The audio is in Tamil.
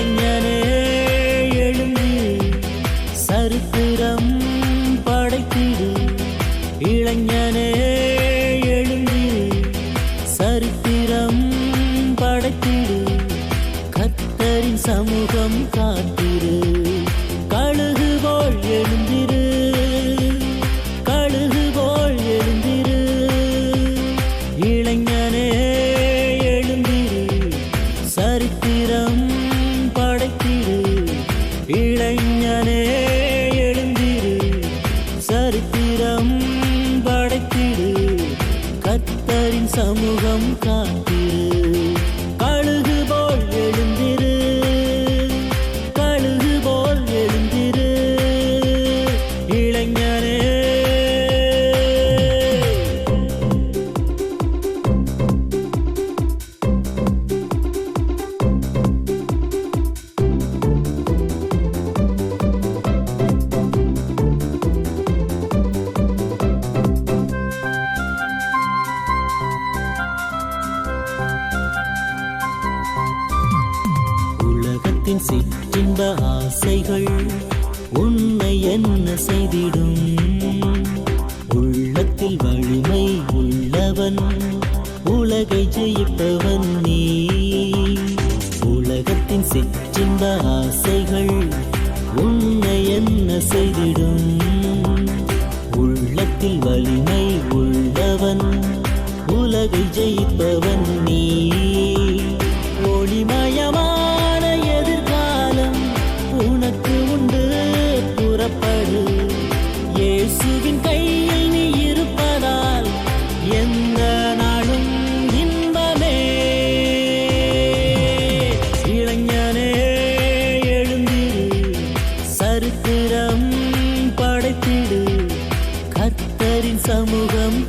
இளைஞனே எழுந்து சரித்திரம் படைத்திடு. இளைஞனே எழுந்து சரித்திரம் படைத்திடு. கர்த்தரின் சமூகம் காத்திரு. கழுகு போல் எழுந்திரு, கழுகு போல் எழுந்திரு. இளைஞனே எழுந்திரு சரித்திரம் படைத்திடு. இளைஞனே எழுந்திரு சரித்திரம் படைத்திடு. கர்த்தரின் சமூகம் காத்திரு. கழுகு போல் எழுந்திரு, கழுகு போல் எழுந்திரு. இளைஞனே உலகத்தின் சிற்றின்ப ஆசைகள் உன்னை என்ன செய்திடும்? உள்ளத்தில் வலிமை உள்ளவன், உலகை ஜெயிப்பவன் நீ. உலகத்தின் சிற்றின்ப ஆசைகள் உன்னை என்ன செய்திடும்? உள்ளத்தில் வலிமை உள்ளவன், உலகை ஜெயிப்பவன் நீ. ஒளிமயமான எதிர்காலம் உனக்கு உண்டு, புறப்படு. இயேசுவின் கையில் நீ இருப்பதால் எந்த நாளும் இன்பமே. இளைஞனே எழுந்திரு சரித்திரம் படைத்திடு. கர்த்தரின் சமூகம்